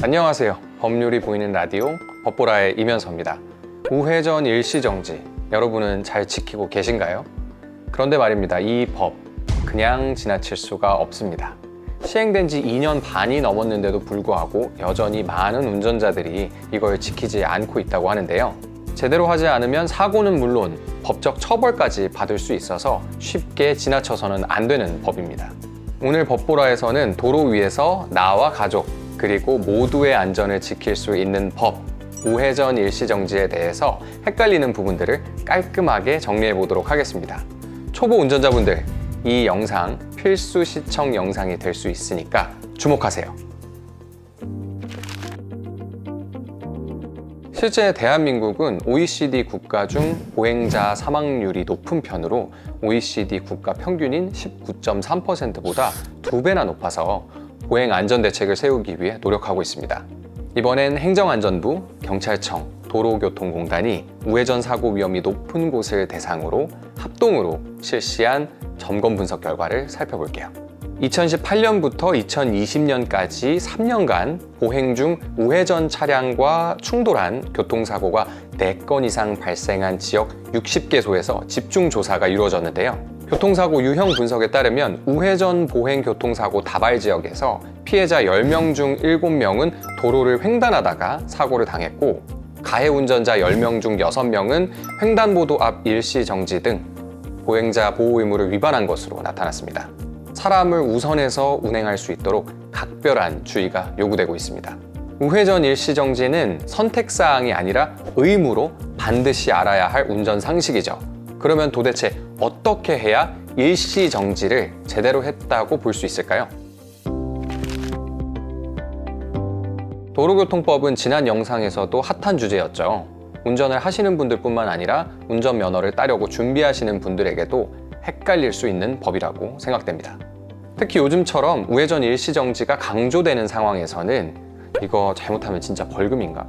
안녕하세요. 법률이 보이는 라디오 법보라의 이면서입니다. 우회전 일시정지, 여러분은 잘 지키고 계신가요? 그런데 말입니다. 이 법 그냥 지나칠 수가 없습니다. 시행된 지 2년 반이 넘었는데도 불구하고 여전히 많은 운전자들이 이걸 지키지 않고 있다고 하는데요. 제대로 하지 않으면 사고는 물론 법적 처벌까지 받을 수 있어서 쉽게 지나쳐서는 안 되는 법입니다. 오늘 법보라에서는 도로 위에서 나와 가족 그리고 모두의 안전을 지킬 수 있는 법, 우회전 일시정지에 대해서 헷갈리는 부분들을 깔끔하게 정리해 보도록 하겠습니다. 초보 운전자분들, 이 영상 필수 시청 영상이 될 수 있으니까 주목하세요. 실제 대한민국은 OECD 국가 중 보행자 사망률이 높은 편으로 OECD 국가 평균인 19.3%보다 2배나 높아서 보행 안전 대책을 세우기 위해 노력하고 있습니다. 이번엔 행정안전부, 경찰청, 도로교통공단이 우회전 사고 위험이 높은 곳을 대상으로 합동으로 실시한 점검 분석 결과를 살펴볼게요. 2018년부터 2020년까지 3년간 보행 중 우회전 차량과 충돌한 교통사고가 4건 이상 발생한 지역 60개소에서 집중조사가 이루어졌는데요. 교통사고 유형 분석에 따르면 우회전 보행 교통사고 다발 지역에서 피해자 10명 중 7명은 도로를 횡단하다가 사고를 당했고, 가해 운전자 10명 중 6명은 횡단보도 앞 일시정지 등 보행자 보호 의무를 위반한 것으로 나타났습니다. 사람을 우선해서 운행할 수 있도록 각별한 주의가 요구되고 있습니다. 우회전 일시정지는 선택사항이 아니라 의무로 반드시 알아야 할 운전 상식이죠. 그러면 도대체 어떻게 해야 일시정지를 제대로 했다고 볼 수 있을까요? 도로교통법은 지난 영상에서도 핫한 주제였죠. 운전을 하시는 분들뿐만 아니라 운전면허를 따려고 준비하시는 분들에게도 헷갈릴 수 있는 법이라고 생각됩니다. 특히 요즘처럼 우회전 일시정지가 강조되는 상황에서는 이거 잘못하면 진짜 벌금인가?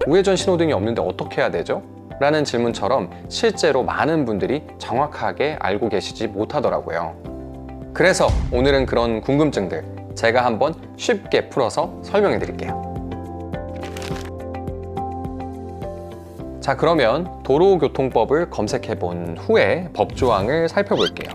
우회전 신호등이 없는데 어떻게 해야 되죠? 라는 질문처럼 실제로 많은 분들이 정확하게 알고 계시지 못하더라고요. 그래서 오늘은 그런 궁금증들 제가 한번 쉽게 풀어서 설명해 드릴게요. 자, 그러면 도로교통법을 검색해 본 후에 법조항을 살펴볼게요.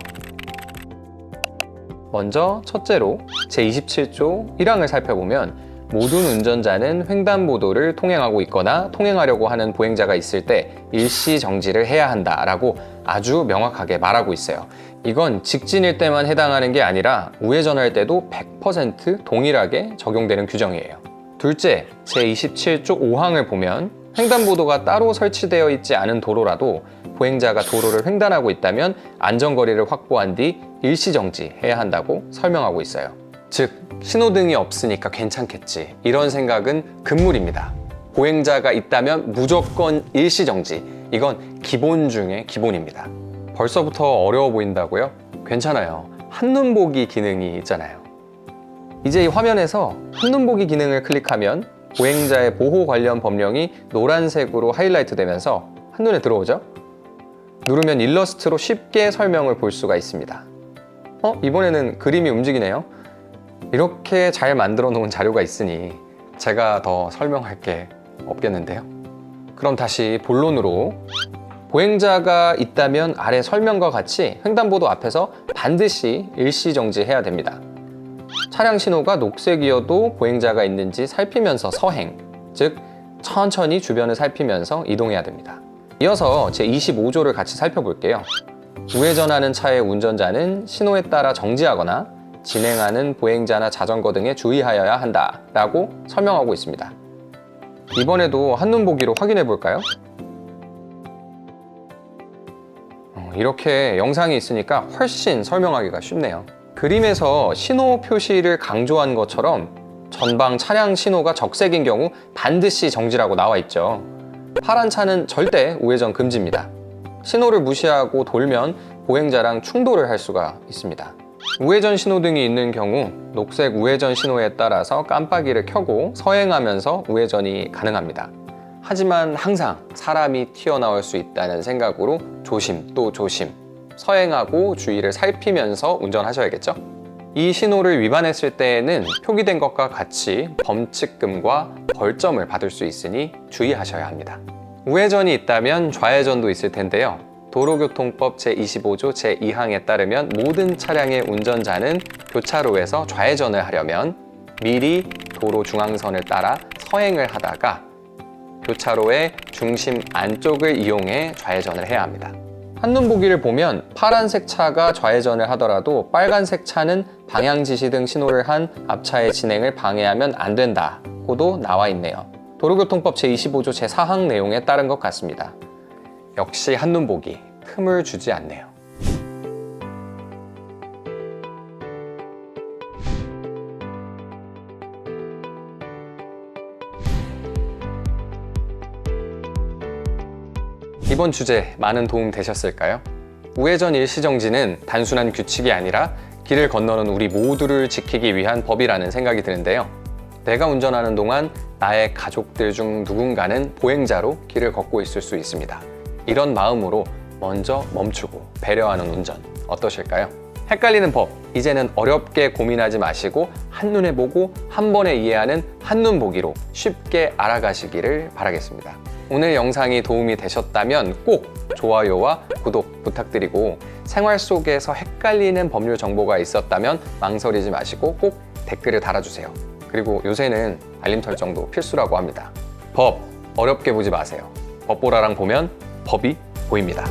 먼저 첫째로 제27조 1항을 살펴보면 모든 운전자는 횡단보도를 통행하고 있거나 통행하려고 하는 보행자가 있을 때 일시정지를 해야 한다라고 아주 명확하게 말하고 있어요. 이건 직진일 때만 해당하는 게 아니라 우회전할 때도 100% 동일하게 적용되는 규정이에요. 둘째, 제27조 5항을 보면 횡단보도가 따로 설치되어 있지 않은 도로라도 보행자가 도로를 횡단하고 있다면 안전거리를 확보한 뒤 일시정지해야 한다고 설명하고 있어요. 즉, 신호등이 없으니까 괜찮겠지, 이런 생각은 금물입니다. 보행자가 있다면 무조건 일시정지, 이건 기본 중에 기본입니다. 벌써부터 어려워 보인다고요? 괜찮아요. 한눈 보기 기능이 있잖아요. 이제 이 화면에서 한눈 보기 기능을 클릭하면 보행자의 보호 관련 법령이 노란색으로 하이라이트 되면서 한눈에 들어오죠? 누르면 일러스트로 쉽게 설명을 볼 수가 있습니다. 이번에는 그림이 움직이네요. 이렇게 잘 만들어 놓은 자료가 있으니 제가 더 설명할 게 없겠는데요. 그럼 다시 본론으로, 보행자가 있다면 아래 설명과 같이 횡단보도 앞에서 반드시 일시정지해야 됩니다. 차량 신호가 녹색이어도 보행자가 있는지 살피면서 서행, 즉 천천히 주변을 살피면서 이동해야 됩니다. 이어서 제25조를 같이 살펴볼게요. 우회전하는 차의 운전자는 신호에 따라 정지하거나 진행하는 보행자나 자전거 등에 주의하여야 한다 라고 설명하고 있습니다. 이번에도 한눈 보기로 확인해 볼까요? 이렇게 영상이 있으니까 훨씬 설명하기가 쉽네요. 그림에서 신호 표시를 강조한 것처럼 전방 차량 신호가 적색인 경우 반드시 정지라고 나와 있죠. 파란 차는 절대 우회전 금지입니다. 신호를 무시하고 돌면 보행자랑 충돌을 할 수가 있습니다. 우회전 신호등이 있는 경우 녹색 우회전 신호에 따라서 깜빡이를 켜고 서행하면서 우회전이 가능합니다. 하지만 항상 사람이 튀어나올 수 있다는 생각으로 조심 또 조심, 서행하고 주위를 살피면서 운전하셔야겠죠? 이 신호를 위반했을 때에는 표기된 것과 같이 범칙금과 벌점을 받을 수 있으니 주의하셔야 합니다. 우회전이 있다면 좌회전도 있을 텐데요. 도로교통법 제25조 제2항에 따르면 모든 차량의 운전자는 교차로에서 좌회전을 하려면 미리 도로 중앙선을 따라 서행을 하다가 교차로의 중심 안쪽을 이용해 좌회전을 해야 합니다. 한눈 보기를 보면 파란색 차가 좌회전을 하더라도 빨간색 차는 방향 지시 등 신호를 한 앞차의 진행을 방해하면 안 된다고도 나와 있네요. 도로교통법 제25조 제4항 내용에 따른 것 같습니다. 역시 한눈 보기, 틈을 주지 않네요. 이번 주제 많은 도움 되셨을까요? 우회전 일시정지는 단순한 규칙이 아니라 길을 건너는 우리 모두를 지키기 위한 법이라는 생각이 드는데요. 내가 운전하는 동안 나의 가족들 중 누군가는 보행자로 길을 걷고 있을 수 있습니다. 이런 마음으로 먼저 멈추고 배려하는 운전 어떠실까요? 헷갈리는 법, 이제는 어렵게 고민하지 마시고 한눈에 보고 한 번에 이해하는 한눈 보기로 쉽게 알아가시기를 바라겠습니다. 오늘 영상이 도움이 되셨다면 꼭 좋아요와 구독 부탁드리고 생활 속에서 헷갈리는 법률 정보가 있었다면 망설이지 마시고 꼭 댓글을 달아주세요. 그리고 요새는 알림 설정도 필수라고 합니다. 법 어렵게 보지 마세요. 법보라랑 보면 법이 보입니다.